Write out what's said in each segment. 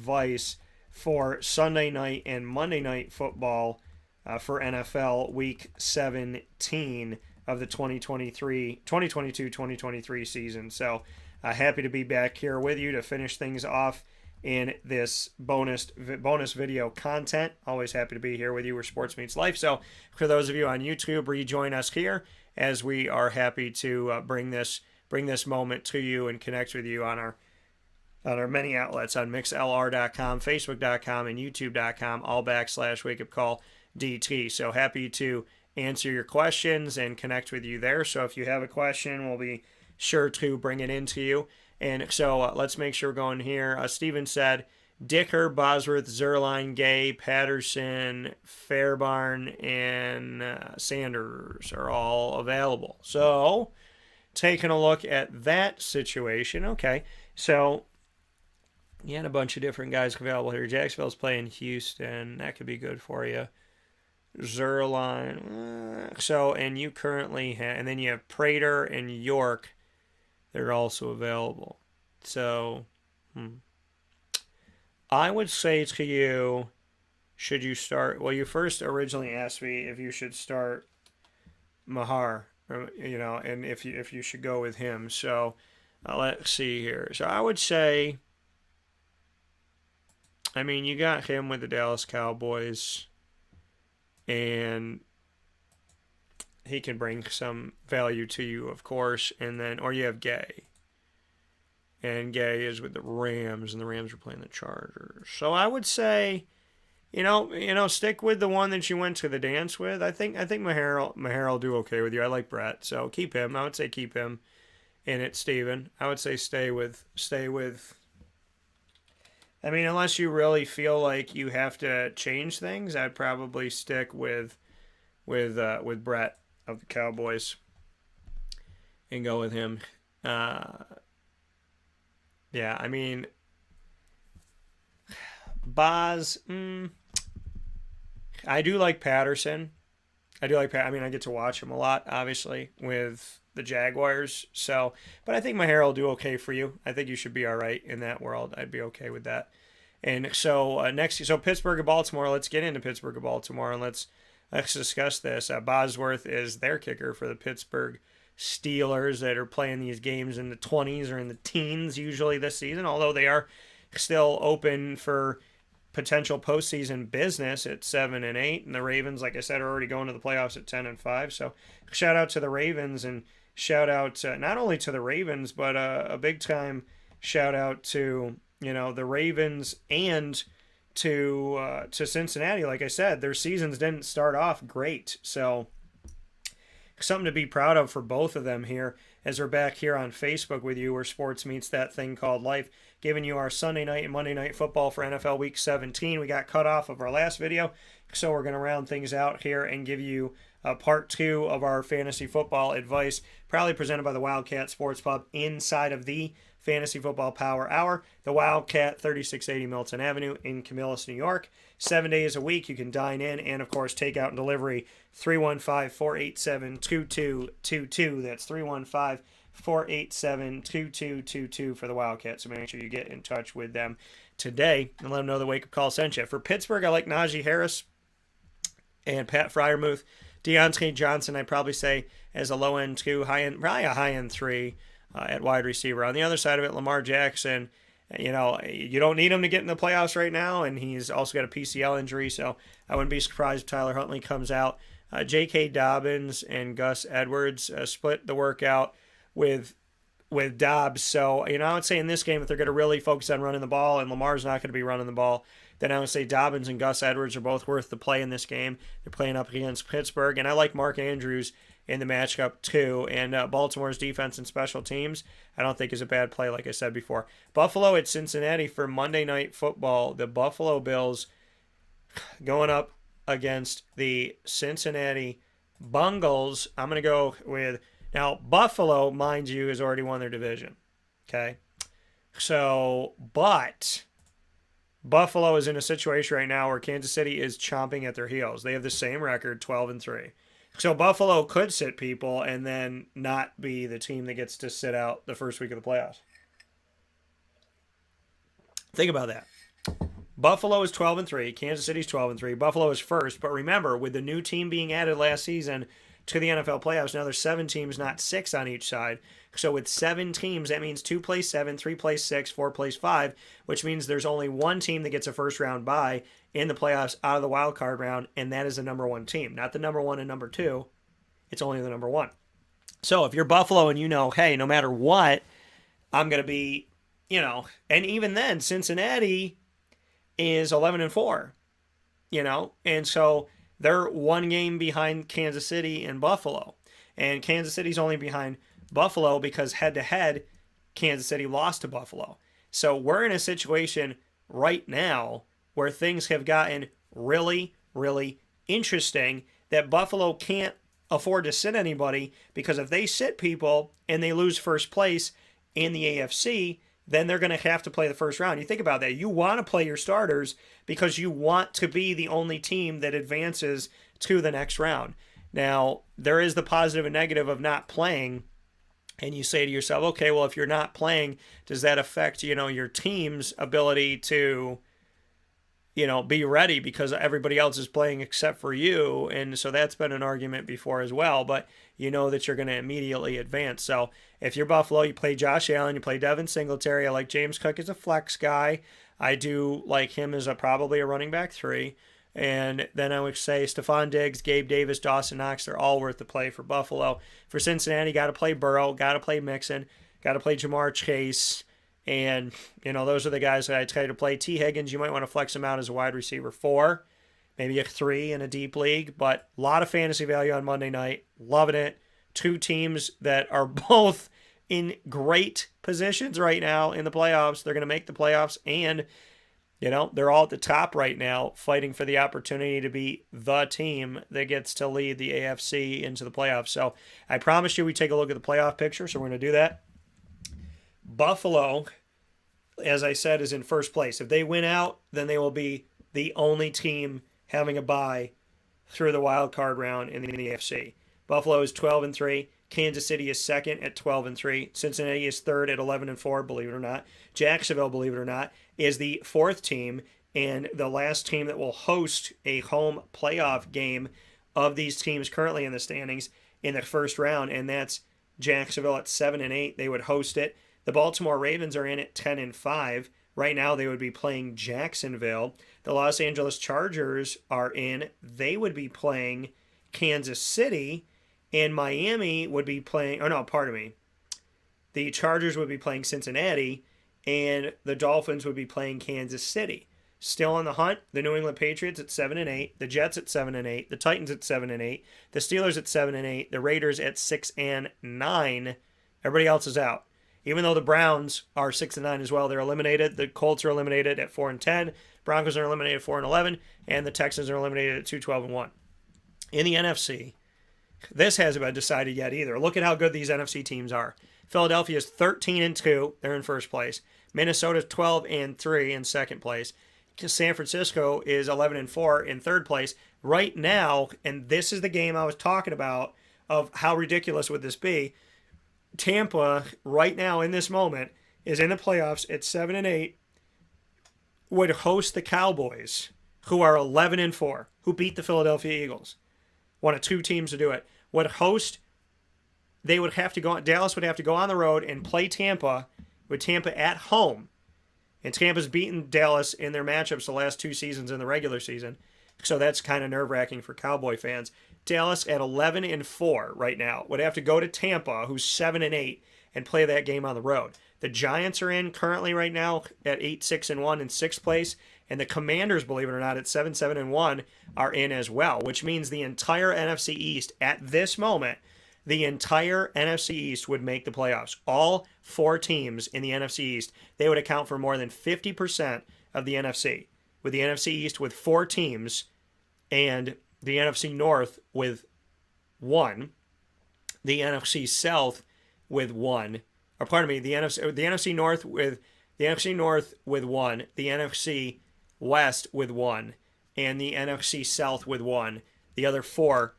advice for Sunday night and Monday night football for NFL Week 17 of the 2022-2023 season. So happy to be back here with you to finish things off in this bonus video content. Always happy to be here with you where sports meets life. So for those of you on YouTube, rejoin us here as we are happy to bring this moment to you and connect with you on our many outlets on mixlr.com, facebook.com, and youtube.com, all /wakeupcalldt. So happy to answer your questions and connect with you there. So if you have a question, we'll be sure to bring it into you. And so let's make sure we're going here. Steven said, Dicker, Bosworth, Zerline, Gay, Patterson, Fairbarn, and Sanders are all available. So taking a look at that situation. Okay, so you had a bunch of different guys available here. Jacksonville's playing Houston. That could be good for you. Zerline. So, and you currently have, and then you have Prater and York. They're also available. So, I would say to you, should you start? Well, you first originally asked me if you should start Mahar, and if you should go with him. So, let's see here. So, I would say, I mean, you got him with the Dallas Cowboys, and he can bring some value to you, of course. And then, or you have Gay. And Gay is with the Rams, and the Rams are playing the Chargers. So I would say, stick with the one that you went to the dance with. I think Mahar will do okay with you. I like Brett, so keep him. I would say keep him in it, Steven. I would say stay with. I mean, unless you really feel like you have to change things, I'd probably stick with Brett of the Cowboys and go with him. Yeah, I mean, Boz, I do like Patterson. I get to watch him a lot, obviously, with the Jaguars. So, but I think Mahar will do okay for you. I think you should be all right in that world. I'd be okay with that. And so so Pittsburgh and Baltimore. Let's get into Pittsburgh and Baltimore, and let's discuss this. Bosworth is their kicker for the Pittsburgh Steelers that are playing these games in the 20s or in the teens usually this season, although they are still open for potential postseason business at 7-8. And the Ravens, like I said, are already going to the playoffs at 10-5. So shout out to the Ravens, and shout out not only to the Ravens, but a big time shout out to the Ravens and to Cincinnati. Like I said, their seasons didn't start off great, so something to be proud of for both of them here as we're back here on Facebook with you where sports meets that thing called life, giving you our Sunday night and Monday night football for NFL Week 17. We got cut off of our last video, so we're going to round things out here and give you part 2 of our fantasy football advice, proudly presented by the Wildcat Sports Pub inside of the Fantasy Football Power Hour, the Wildcat, 3680 Milton Avenue in Camillus, New York. 7 days a week. You can dine in and, of course, take out and delivery. 315-487-2222. That's 315-487-2222 for the Wildcat. So make sure you get in touch with them today and let them know the wake-up call sent you. For Pittsburgh, I like Najee Harris and Pat Freiermuth. Deontay Johnson, I'd probably say, as a low-end 2, high-end, probably a high-end 3 at wide receiver. On the other side of it, Lamar Jackson, you don't need him to get in the playoffs right now, and he's also got a PCL injury, so I wouldn't be surprised if Tyler Huntley comes out. J.K. Dobbins and Gus Edwards split the workout with Dobbs. So, I would say in this game, if they're going to really focus on running the ball and Lamar's not going to be running the ball, then I would say Dobbins and Gus Edwards are both worth the play in this game. They're playing up against Pittsburgh, and I like Mark Andrews in the matchup too. And Baltimore's defense and special teams, I don't think is a bad play, like I said before. Buffalo at Cincinnati for Monday Night Football. The Buffalo Bills going up against the Cincinnati Bengals. I'm going to go with, now Buffalo, mind you, has already won their division. Okay? So, but Buffalo is in a situation right now where Kansas City is chomping at their heels. They have the same record, 12-3. So Buffalo could sit people and then not be the team that gets to sit out the first week of the playoffs. Think about that. Buffalo is 12-3. Kansas City's 12-3. Buffalo is first. But remember, with the new team being added last season to the NFL playoffs, now there's 7 teams, not 6 on each side. So with 7 teams, that means 2 plays 7, 3 plays 6, 4 plays 5, which means there's only one team that gets a first round bye in the playoffs out of the wild card round, and that is the number 1 team. Not the number 1 and number 2. It's only the number 1. So if you're Buffalo and you know, hey, no matter what, I'm going to be, and even then, Cincinnati is 11-4, and so they're 1 game behind Kansas City and Buffalo. And Kansas City's only behind Buffalo because head-to-head, Kansas City lost to Buffalo. So we're in a situation right now where things have gotten really, really interesting that Buffalo can't afford to sit anybody, because if they sit people and they lose first place in the AFC, then they're going to have to play the first round. You think about that. You want to play your starters because you want to be the only team that advances to the next round. Now, there is the positive and negative of not playing, and you say to yourself, okay, well, if you're not playing, does that affect, your team's ability to, be ready because everybody else is playing except for you? And so that's been an argument before as well, but you know that you're going to immediately advance. So if you're Buffalo, you play Josh Allen, you play Devin Singletary. I like James Cook as a flex guy. I do like him as probably a running back 3. And then I would say Stephon Diggs, Gabe Davis, Dawson Knox, they're all worth the play for Buffalo. For Cincinnati, got to play Burrow, got to play Mixon, got to play Jamar Chase. And, those are the guys that I try to play. T. Higgins, you might want to flex him out as a wide receiver 4, maybe a 3 in a deep league. But a lot of fantasy value on Monday night. Loving it. 2 teams that are both in great positions right now in the playoffs. They're going to make the playoffs, and they're all at the top right now, fighting for the opportunity to be the team that gets to lead the AFC into the playoffs. So I promise you we take a look at the playoff picture, so we're going to do that. Buffalo, as I said, is in first place. If they win out, then they will be the only team having a bye through the wild card round in the AFC. Buffalo is 12-3. Kansas City is second at 12-3. Cincinnati is third at 11-4, believe it or not. Jacksonville, believe it or not, is the 4th team and the last team that will host a home playoff game of these teams currently in the standings in the first round, and that's Jacksonville at 7-8. They would host it. The Baltimore Ravens are in at 10-5. Right now they would be playing Jacksonville. The Los Angeles Chargers are in. They would be playing Kansas City. And Miami would be playing, the Chargers would be playing Cincinnati, and the Dolphins would be playing Kansas City. Still on the hunt, the New England Patriots at 7-8, the Jets at 7-8, the Titans at 7-8, the Steelers at 7-8, the Raiders at 6-9. Everybody else is out. Even though the Browns are 6-9 as well, they're eliminated. The Colts are eliminated at 4-10, Broncos are eliminated at 4-11, and the Texans are eliminated at 2-12-1. In the NFC, this hasn't been decided yet either. Look at how good these NFC teams are. Philadelphia is 13-2. They're in first place. Minnesota is 12-3 in second place. San Francisco is 11-4 in third place. Right now, and this is the game I was talking about of how ridiculous would this be, Tampa, right now in this moment, is in the playoffs at 7-8, would host the Cowboys, who are 11-4, who beat the Philadelphia Eagles. One of 2 teams to do it. Would host, they would have to go, Dallas would have to go on the road and play Tampa, with Tampa at home. And Tampa's beaten Dallas in their matchups the last 2 seasons in the regular season. So that's kind of nerve-wracking for Cowboy fans. Dallas at 11-4 right now would have to go to Tampa, who's 7-8, and play that game on the road. The Giants are in currently right now at 8-6-1 in 6th place, and the Commanders, believe it or not, at 7-1 are in as well, which means the entire NFC East at this moment, the entire NFC East would make the playoffs. All 4 teams in the NFC East, they would account for more than 50% of the NFC. With the NFC East with 4 teams and the NFC North with 1, the NFC South with 1, or pardon me, the NFC North with 1, the NFC West with 1, and the NFC South with 1. The other 4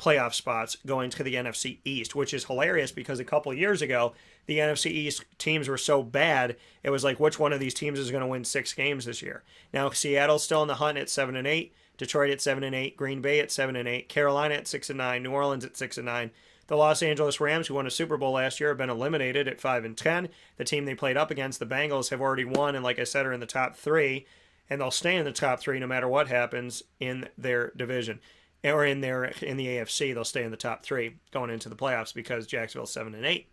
playoff spots going to the NFC East, which is hilarious because a couple years ago, the NFC East teams were so bad, it was like, which one of these teams is going to win 6 games this year? Now, Seattle's still in the hunt at 7-8, Detroit at 7-8, Green Bay at 7-8, Carolina at 6-9, New Orleans at 6-9. The Los Angeles Rams, who won a Super Bowl last year, have been eliminated at 5-10. The team they played up against, the Bengals, have already won, and like I said, are in the top 3, and they'll stay in the top 3 no matter what happens in their division. Or in the AFC, they'll stay in the top 3 going into the playoffs because Jacksonville's 7-8.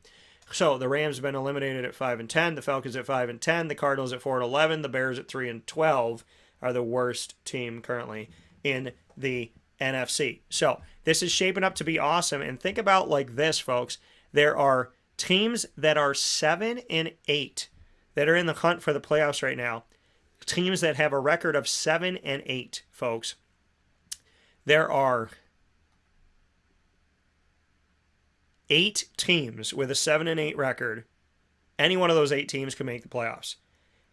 So the Rams have been eliminated at 5-10, the Falcons at 5-10, the Cardinals at 4-11, the Bears at 3-12 are the worst team currently in the NFC. So this is shaping up to be awesome. And think about like this, folks. There are teams that are 7-8 that are in the hunt for the playoffs right now. Teams that have a record of 7-8, folks. There are 8 teams with a 7-8 record. Any one of those 8 teams could make the playoffs.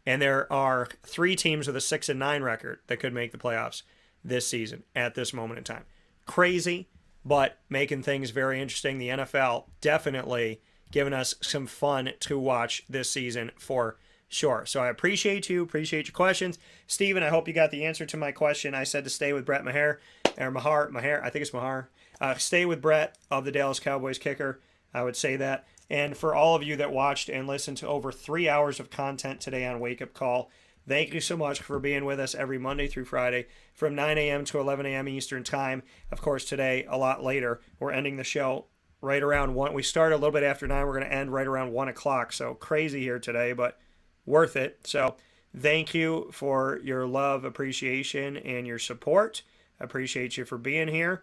And there are 3 teams with a 6-9 record that could make the playoffs this season at this moment in time. Crazy, but making things very interesting. The NFL definitely giving us some fun to watch this season for sure. So I appreciate your questions. Steven, I hope you got the answer to my question. I said to stay with Brett Maher, or Maher, I think it's Maher. Stay with Brett of the Dallas Cowboys kicker. I would say that. And for all of you that watched and listened to over 3 hours of content today on Wake Up Call, thank you so much for being with us every Monday through Friday from 9 a.m. to 11 a.m. Eastern Time. Of course, today, a lot later, we're ending the show right around 1. We started a little bit after 9. We're going to end right around 1 o'clock. So crazy here today, but worth it. So thank you for your love, appreciation, and your support. I appreciate you for being here.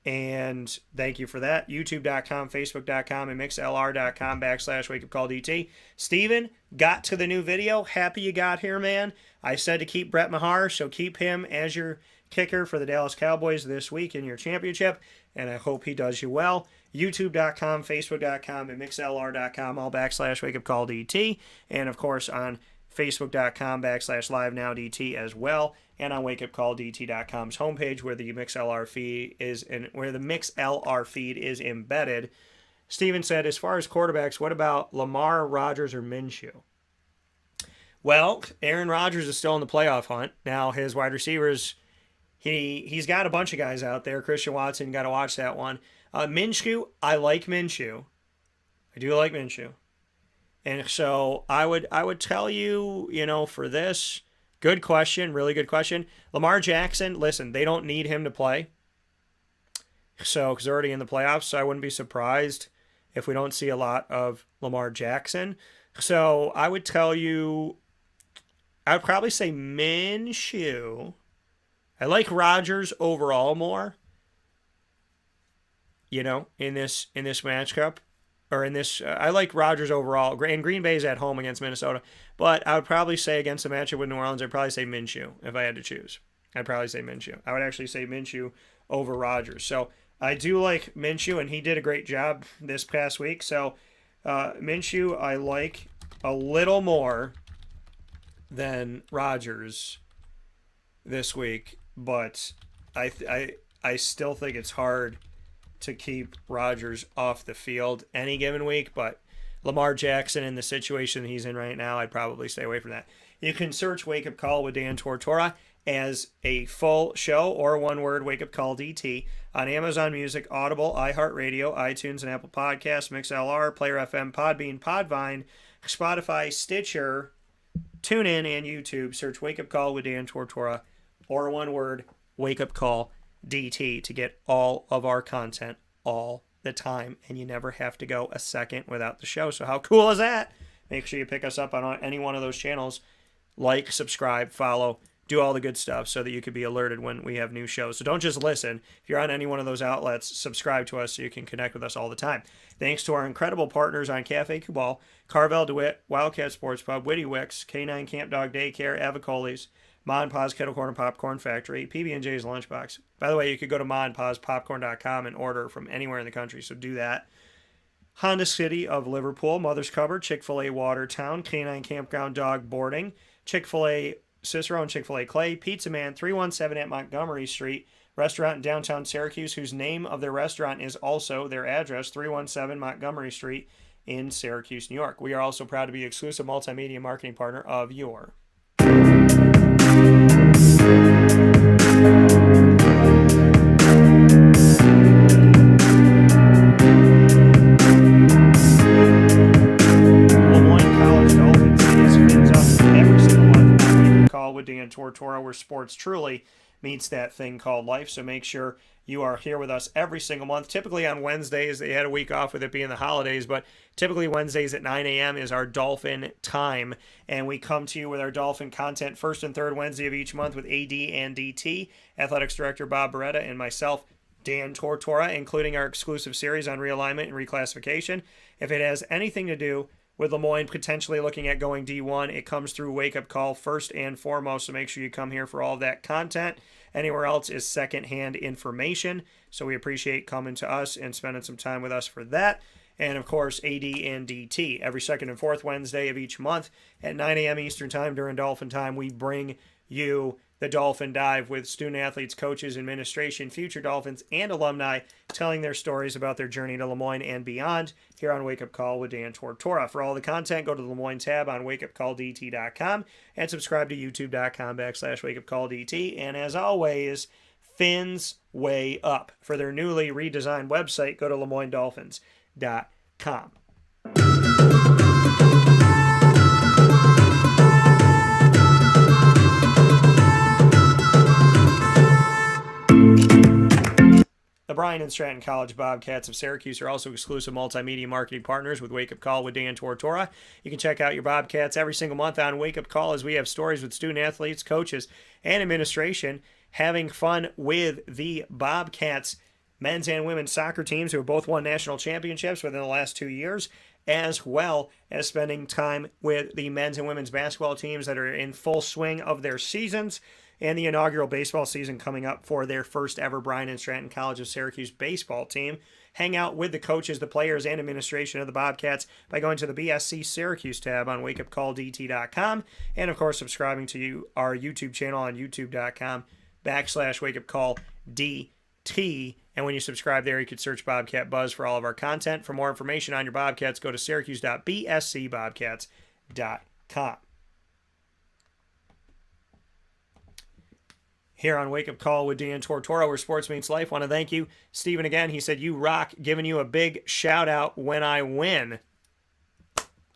And thank you for that. YouTube.com, Facebook.com, and MixLR.com/WakeUpCallDT. Steven, got to the new video. Happy you got here, man. I said to keep Brett Maher, so keep him as your kicker for the Dallas Cowboys this week in your championship, and I hope he does you well. YouTube.com, Facebook.com, and MixLR.com, all /WakeUpCallDT. And, of course, on Facebook.com /LiveNowDT as well, and on WakeUpCallDT.com's homepage where the MixLR feed is embedded. Steven said, as far as quarterbacks, what about Lamar, Rodgers, or Minshew? Well, Aaron Rodgers is still in the playoff hunt. Now, his wide receivers, he's got a bunch of guys out there. Christian Watson, got to watch that one. Minshew, I like Minshew. I do like Minshew. And so I would tell you, for this, good question, really good question. Lamar Jackson, listen, they don't need him to play. So, because they're already in the playoffs, so I wouldn't be surprised if we don't see a lot of Lamar Jackson. So I would tell you, I would probably say Minshew. I like Rodgers overall more, in this matchup. Or in this, I like Rodgers overall. And Green Bay's at home against Minnesota. But I would probably say against the matchup with New Orleans, I'd probably say Minshew if I had to choose. I'd probably say Minshew. I would actually say Minshew over Rodgers. So I do like Minshew, and he did a great job this past week. So Minshew I like a little more than Rodgers this week. But I still think it's hard to keep Rodgers off the field any given week, but Lamar Jackson in the situation he's in right now, I'd probably stay away from that. You can search Wake Up Call with Dan Tortora as a full show or one word, Wake Up Call DT, on Amazon Music, Audible, iHeartRadio, iTunes and Apple Podcasts, MixLR, Player FM, Podbean, Podvine, Spotify, Stitcher, TuneIn, and YouTube. Search Wake Up Call with Dan Tortora or one word, Wake Up Call DT to get all of our content all the time, and you never have to go a second without the show. So how cool is that? Make sure you pick us up on any one of those channels. Like, subscribe, follow, do all the good stuff so that you can be alerted when we have new shows. So don't just listen. If you're on any one of those outlets, subscribe to us so you can connect with us all the time. Thanks to our incredible partners on Cafe Kubal, Carvel DeWitt, Wildcat Sports Pub, Witty Wicks, K9 Camp Dog Daycare, Avicoli's, Ma and Pa's Kettle Corn and Popcorn Factory, PB&J's Lunchbox. By the way, you could go to maandpaspopcorn.com and order from anywhere in the country, so do that. Honda City of Liverpool, Mother's Cupboard, Chick-fil-A Watertown, K9 Campground Dog Boarding, Chick-fil-A Cicero and Chick-fil-A Clay, Pizza Man, 317 at Montgomery Street, restaurant in downtown Syracuse, whose name of their restaurant is also their address, 317 Montgomery Street in Syracuse, New York. We are also proud to be exclusive multimedia marketing partner of your with Dan Tortora, where sports truly meets that thing called life. So make sure you are here with us every single month. Typically on Wednesdays, they had a week off with it being the holidays, but typically Wednesdays at 9 a.m. is our Dolphin time. And we come to you with our Dolphin content first and third Wednesday of each month with AD and DT, Athletics Director Bob Beretta, and myself, Dan Tortora, including our exclusive series on realignment and reclassification. If it has anything to do with Lemoyne potentially looking at going D1, it comes through Wake Up Call first and foremost, so make sure you come here for all of that content. Anywhere else is secondhand information, so we appreciate coming to us and spending some time with us for that. And, of course, AD and DT. Every second and fourth Wednesday of each month at 9 a.m. Eastern Time during Dolphin Time, we bring you the Dolphin Dive with student athletes, coaches, administration, future Dolphins, and alumni telling their stories about their journey to Lemoyne and beyond here on Wake Up Call with Dan Tortora. For all the content, go to the Lemoyne tab on wakeupcalldt.com and subscribe to youtube.com/wakeupcalldt. And as always, fins way up. For their newly redesigned website, go to lemoynedolphins.com. The Bryan and Stratton College Bobcats of Syracuse are also exclusive multimedia marketing partners with Wake Up Call with Dan Tortora. You can check out your Bobcats every single month on Wake Up Call as we have stories with student athletes, coaches, and administration having fun with the Bobcats men's and women's soccer teams who have both won national championships within the last 2 years, as well as spending time with the men's and women's basketball teams that are in full swing of their seasons, and the inaugural baseball season coming up for their first ever Bryan and Stratton College of Syracuse baseball team. Hang out with the coaches, the players, and administration of the Bobcats by going to the BSC Syracuse tab on wakeupcalldt.com, and of course subscribing to our YouTube channel on youtube.com/wakeupcalldt. And when you subscribe there, you can search Bobcat Buzz for all of our content. For more information on your Bobcats, go to syracuse.bscbobcats.com. Here on Wake Up Call with Dan Tortora, where sports meets life. Want to thank you, Steven, again. He said, "You rock," giving you a big shout out when I win.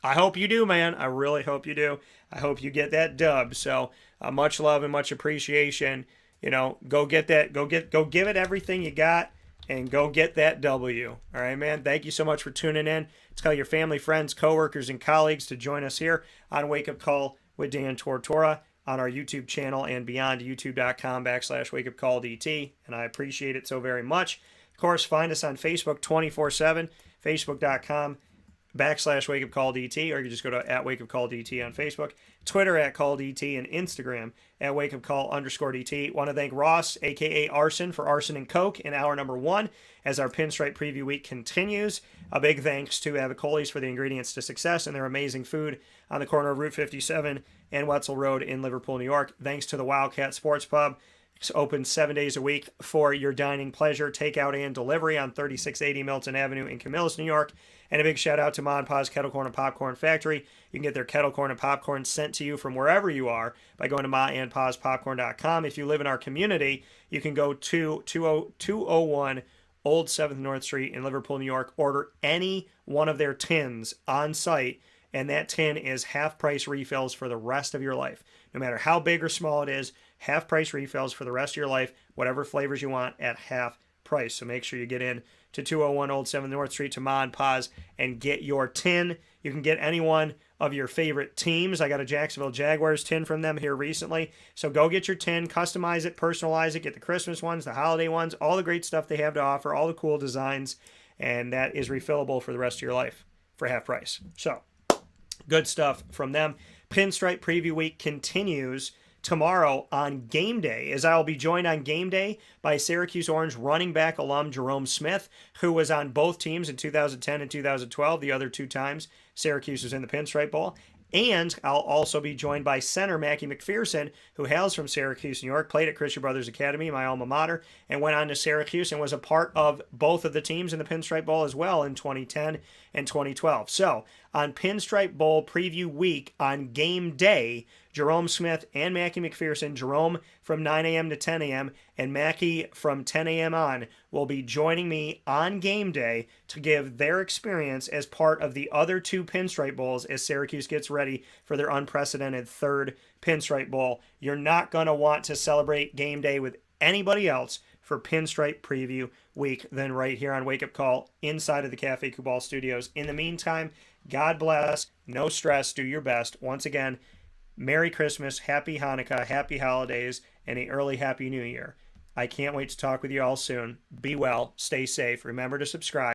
I hope you do, man. I really hope you do. I hope you get that dub. So much love and much appreciation. You know, go get that. Go give it everything you got and go get that W. All right, man. Thank you so much for tuning in. Tell your family, friends, coworkers, and colleagues to join us here on Wake Up Call with Dan Tortora on our YouTube channel and beyond, youtube.com/wakeupcalldt. And I appreciate it so very much. Of course, find us on Facebook 24/7, facebook.com/wakeupcalldt, or you can just go to @wakeupcalldt on Facebook, Twitter @calldt, and Instagram @wakeupcall_DT. Want to thank Ross, a.k.a. Arson, for Arson and Coke in hour number 1 as our Pinstripe Preview Week continues. A big thanks to Avicolis for the ingredients to success and their amazing food on the corner of Route 57 and Wetzel Road in Liverpool, New York. Thanks to the Wildcat Sports Pub. It's open 7 days a week for your dining pleasure, takeout and delivery on 3680 Milton Avenue in Camillus, New York. And a big shout out to Ma and Pa's Kettle Corn and Popcorn Factory. You can get their kettle corn and popcorn sent to you from wherever you are by going to maandpaspopcorn.com. If you live in our community, you can go to 201 Old 7th North Street in Liverpool, New York. Order any one of their tins on site, and that tin is half-price refills for the rest of your life. No matter how big or small it is, half-price refills for the rest of your life, whatever flavors you want at half price. So make sure you get in to 201 Old 7th North Street to Ma and Pa's and get your tin. You can get any one of your favorite teams. I got a Jacksonville Jaguars tin from them here recently. So go get your tin, customize it, personalize it, get the Christmas ones, the holiday ones, all the great stuff they have to offer, all the cool designs, and that is refillable for the rest of your life for half price. So good stuff from them. Pinstripe Preview Week continues tomorrow on game day, as I will be joined on game day by Syracuse Orange running back alum Jerome Smith, who was on both teams in 2010 and 2012, the other two times Syracuse was in the Pinstripe Bowl. And I'll also be joined by center Mackie McPherson, who hails from Syracuse, New York, played at Christian Brothers Academy, my alma mater, and went on to Syracuse and was a part of both of the teams in the Pinstripe Bowl as well in 2010 and 2012. So on Pinstripe Bowl preview week on game day, Jerome Smith and Mackie McPherson, Jerome from 9 a.m. to 10 a.m., and Mackie from 10 a.m. on, will be joining me on game day to give their experience as part of the other two Pinstripe Bowls as Syracuse gets ready for their unprecedented third Pinstripe Bowl. You're not going to want to celebrate game day with anybody else for Pinstripe Preview Week than right here on Wake Up Call inside of the Cafe Kubal Studios. In the meantime, God bless, no stress, do your best. Once again, Merry Christmas, Happy Hanukkah, Happy Holidays, and an early Happy New Year. I can't wait to talk with you all soon. Be well, stay safe. Remember to subscribe.